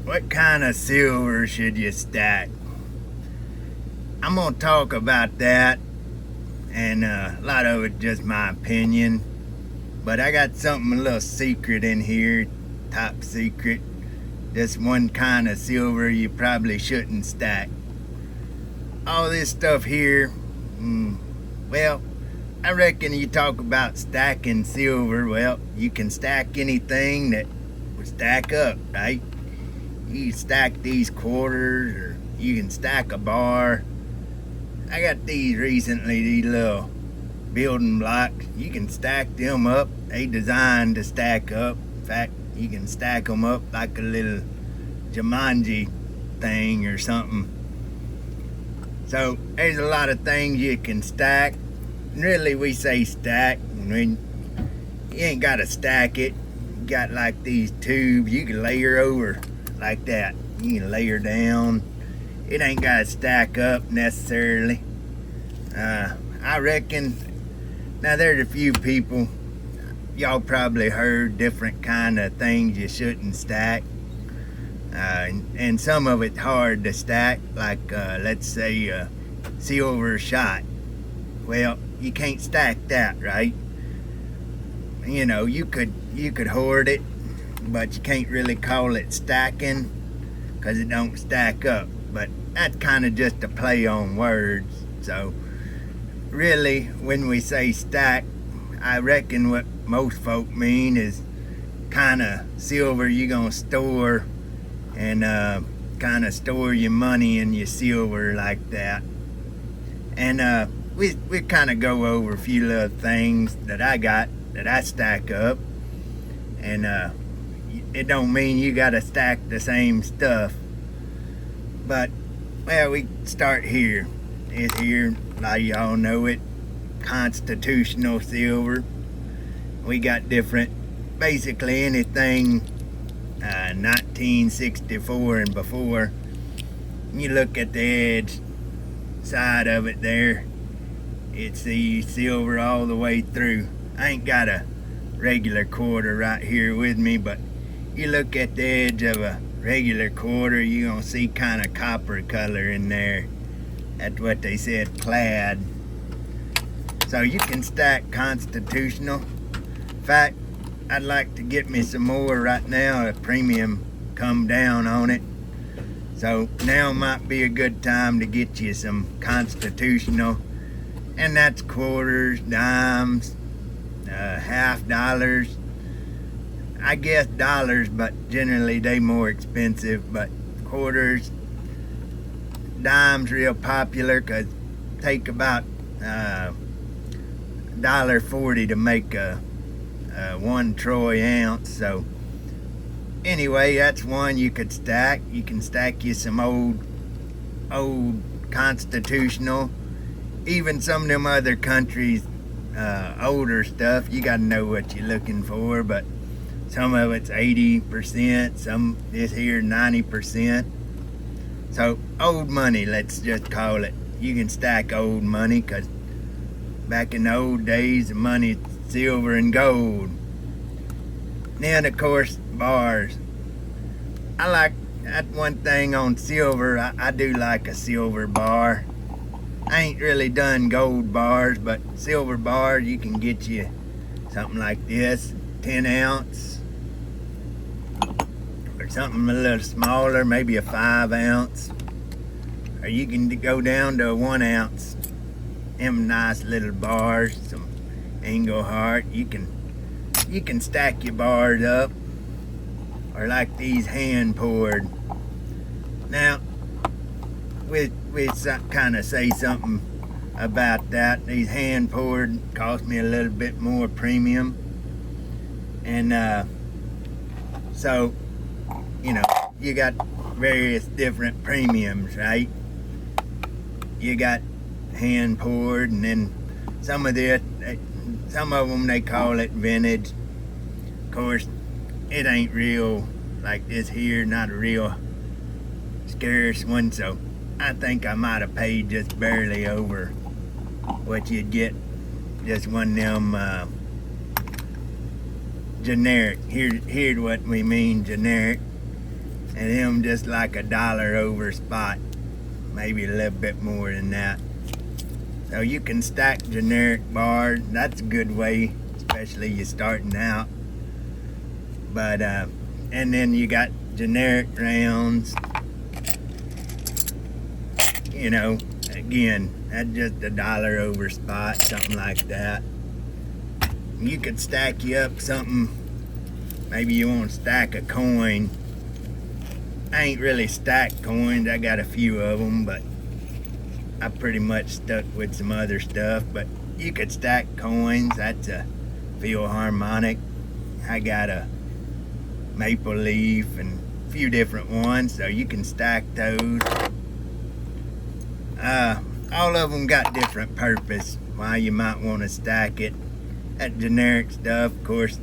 What kind of silver should you stack? I'm gonna talk about that, and a lot of it just my opinion. But I got something a little secret in here, top secret. Just one kind of silver you probably shouldn't stack. All this stuff here, well, I reckon you talk about stacking silver. Well, you can stack anything that would stack up, right? You can stack these quarters, or you can stack a bar. I got these recently, these little building blocks. You can stack them up. They designed to stack up. In fact, you can stack them up like a little Jumanji thing or something. So there's a lot of things you can stack. Really, we say stack. I mean, you ain't got to stack it. You got like these tubes you can layer over like that. You can layer down. It ain't got to stack up necessarily. I reckon, now there's a few people, y'all probably heard different kind of things you shouldn't stack. And some of it's hard to stack, like let's say silver shot. Well, you can't stack that, right? You know, you could hoard it, but you can't really call it stacking because it don't stack up. But that's kind of just a play on words. So really, when we say stack, I reckon what most folk mean is kind of silver you're gonna store, and kind of store your money in your silver like that. And we kind of go over a few little things that I got that I stack up. And it don't mean you gotta stack the same stuff. But, well, we start here. It's here, like y'all know it, constitutional silver. We got different, basically anything 1964 and before. You look at the edge side of it there, it's the silver all the way through. I ain't got a regular quarter right here with me, but you look at the edge of a regular quarter, you're gonna see kind of copper color in there. That's what they said, clad. So you can stack constitutional. In fact, I'd like to get me some more right now. The premium come down on it. So now might be a good time to get you some constitutional. And that's quarters, dimes, half dollars. I guess dollars, but generally they more expensive. But quarters, dimes real popular because take about $1.40 to make a 1 troy ounce. So anyway, that's one you could stack. You can stack you some old constitutional. Even some of them other countries, older stuff, you got to know what you're looking for. But some of it's 80%, some this here 90%. So old money, let's just call it. You can stack old money because back in the old days, the money silver and gold. Then of course bars. I like that one thing on silver. I do like a silver bar. I ain't really done gold bars, but silver bars, you can get you something like this, 10 ounce, or something a little smaller, maybe a 5 ounce, or you can go down to a 1 ounce. Them nice little bars, some Engelhart. You can stack your bars up, or like these hand poured. Now, we kind of say something about that. These hand poured cost me a little bit more premium, and so you know, you got various different premiums, right? You got hand poured, and then some of them they call it vintage. Of course, it ain't real like this here, not a real scarce one. So I think I might have paid just barely over what you'd get just one of them generic. Here's what we mean generic. and them just like $1 over spot, maybe a little bit more than that. So you can stack generic bars. That's a good way, especially you starting out. But and then you got generic rounds. You know, again, that's just $1 over spot, something like that. You could stack you up something. Maybe you want to stack a coin. I ain't really stacked coins. I got a few of them, but I pretty much stuck with some other stuff. But you could stack coins. That's a Philharmonic. I got a Maple Leaf and a few different ones, so you can stack those. All of them got different purpose why you might want to stack it. That generic stuff, of course,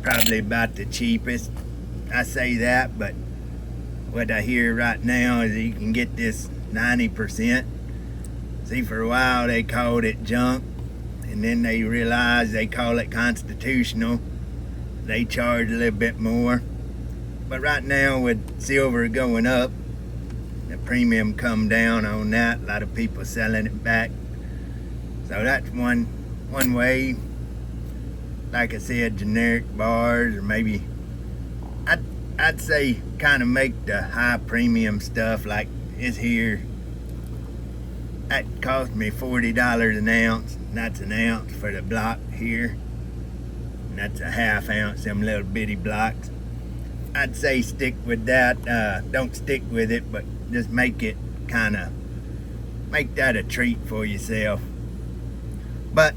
probably about the cheapest. I say that, but what I hear right now is that you can get this 90%. See, for a while they called it junk, and then they realized they call it constitutional. They charge a little bit more. But right now with silver going up, the premium come down on that. A lot of people selling it back. So that's one way. Like I said, generic bars, or maybe I'd say kind of make the high premium stuff like this here. That cost me $40 an ounce. And that's an ounce for the block here. And that's a ½ ounce, them little bitty blocks. I'd say stick with that. Don't stick with it, but just make it make that a treat for yourself. But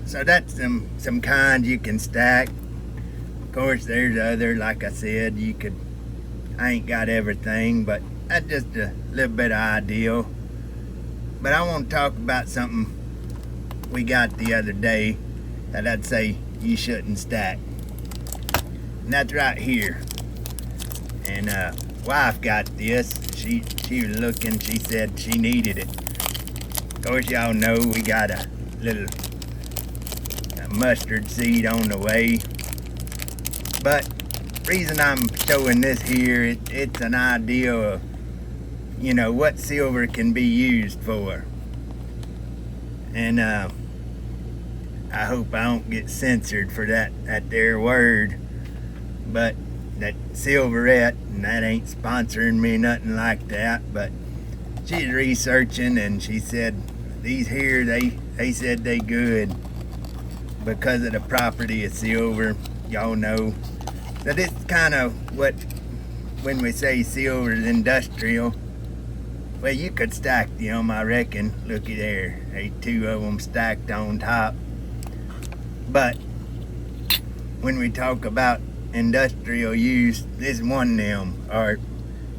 so that's some kinds you can stack. Of course, there's other, like I said, I ain't got everything, but that's just a little bit of ideal. But I want to talk about something we got the other day that I'd say you shouldn't stack. And that's right here. And wife got this. She was looking, she said she needed it. Of course, y'all know we got a little mustard seed on the way. But reason I'm showing this here, it's an idea of, you know, what silver can be used for. And I hope I don't get censored for that there word. But that Silverette, and that ain't sponsoring me, nothing like that, but she's researching and she said these here, they said they good because of the property of silver. Y'all know that it's kind of what, when we say silver is industrial, well, you could stack them, I reckon. Looky there, they two of them stacked on top. But when we talk about industrial use, this one of them, or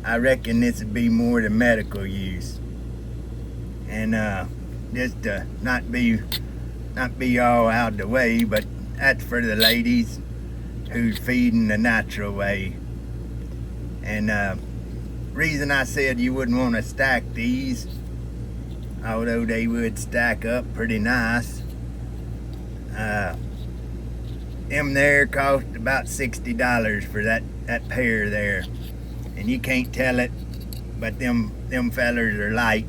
I reckon this would be more the medical use. And just to not be all out of the way, but that's for the ladies who's feeding the natural way. And reason I said you wouldn't want to stack these, although they would stack up pretty nice, them there cost about $60 for that pair there. And you can't tell it, but them fellers are light.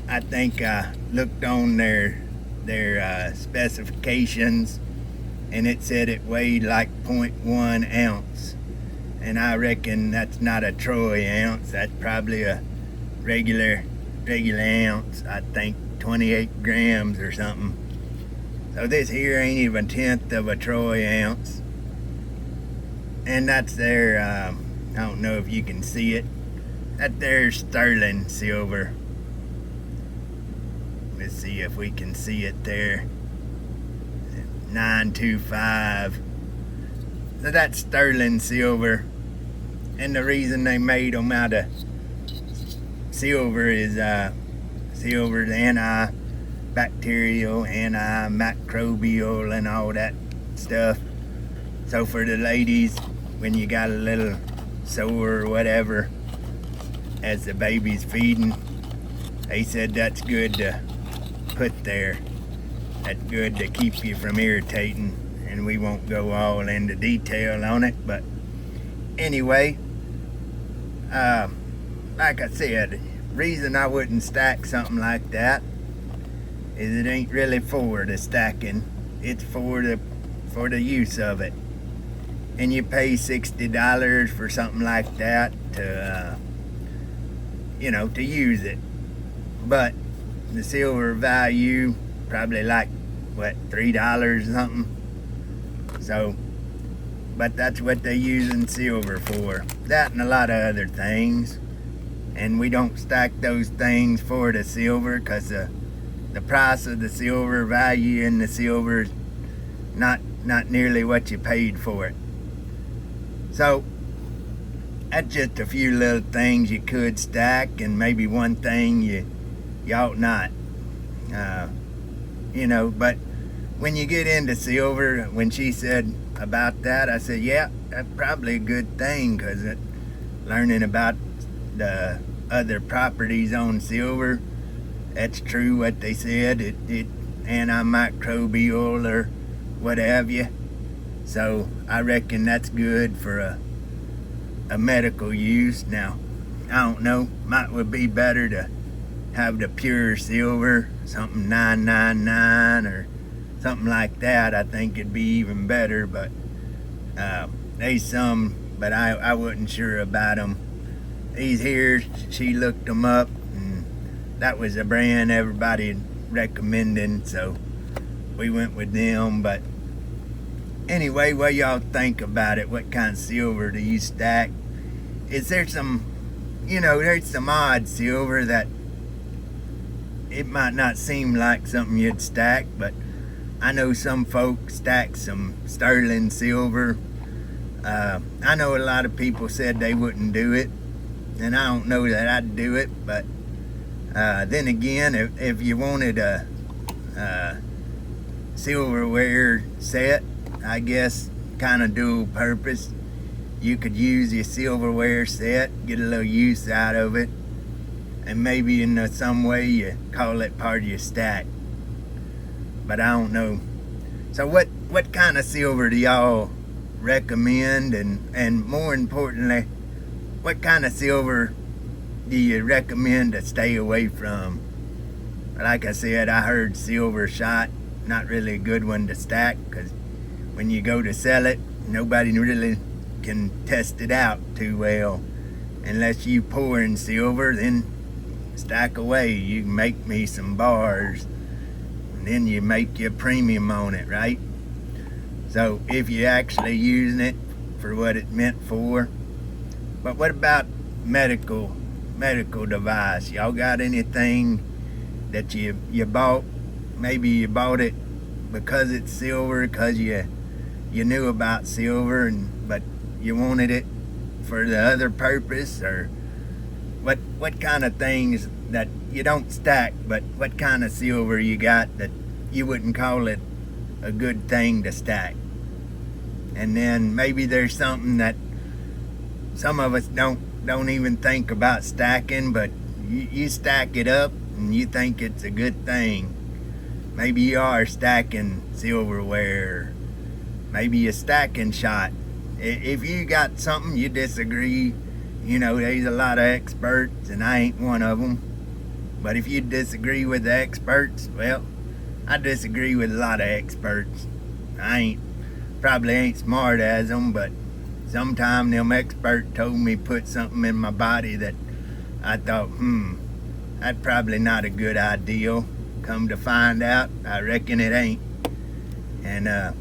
I think I looked on their specifications, and it said it weighed like 0.1 ounce. And I reckon that's not a troy ounce. That's probably a regular ounce. I think 28 grams or something. So this here ain't even 1/10 of a troy ounce. And that's their, I don't know if you can see it, that there's sterling silver. Let's see if we can see it there. 925. So that's sterling silver. And the reason they made them out of silver is silver's antibacterial, antimicrobial, and all that stuff. So for the ladies, when you got a little sore or whatever, as the baby's feeding, they said that's good to put there. That's good to keep you from irritating. And we won't go all into detail on it, but anyway, like I said, reason I wouldn't stack something like that is it ain't really for the stacking. It's for the use of it. And you pay $60 for something like that to to use it. But the silver value probably like what, $3 or something. So, but that's what they using silver for. That and a lot of other things. And we don't stack those things for the silver because the price of the silver value in the silver is not nearly what you paid for it. So that's just a few little things you could stack, and maybe one thing you ought not. But when you get into silver, when she said about that, I said, yeah, that's probably a good thing, because learning about the other properties on silver, that's true what they said. It antimicrobial or what have you. So I reckon that's good for a medical use. Now, I don't know, would be better to have the pure silver, something 999 or something like that. I think it'd be even better, but there's some, but I wasn't sure about them. These here, she looked them up, and that was a brand everybody recommending, so we went with them. But anyway, what y'all think about it? What kind of silver do you stack? Is there some, there's some odd silver that it might not seem like something you'd stack, but I know some folks stack some sterling silver. I know a lot of people said they wouldn't do it, and I don't know that I'd do it, but then again, if you wanted a silverware set, I guess kind of dual purpose, you could use your silverware set, get a little use out of it, and maybe in some way you call it part of your stack. But I don't know. So what kind of silver do y'all recommend, and more importantly, what kind of silver do you recommend to stay away from? Like I said, I heard silver shot, not really a good one to stack, because when you go to sell it, nobody really can test it out too well. Unless you pour in silver, then stack away. You can make me some bars, and then you make your premium on it, right? So if you're actually using it for what it's meant for. But what about medical device? Y'all got anything that you bought? Maybe you bought it because it's silver, because you knew about silver, but you wanted it for the other purpose, or what kind of things that you don't stack, but what kind of silver you got that you wouldn't call it a good thing to stack? And then maybe there's something that some of us don't even think about stacking, but you stack it up and you think it's a good thing. Maybe you are stacking silverware. Maybe you're stacking shot. If you got something you disagree, there's a lot of experts, and I ain't one of them. But if you disagree with the experts, well, I disagree with a lot of experts. I probably ain't smart as them, but sometime them experts told me put something in my body that I thought, that's probably not a good idea. Come to find out, I reckon it ain't. And I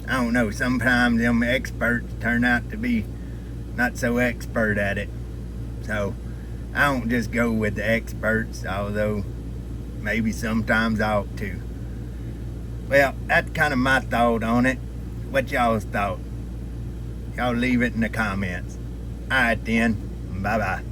don't know, sometimes them experts turn out to be not so expert at it. So I don't just go with the experts, although maybe sometimes I ought to. Well, that's kind of my thought on it. What y'all's thought? Y'all leave it in the comments. Alright then, bye-bye.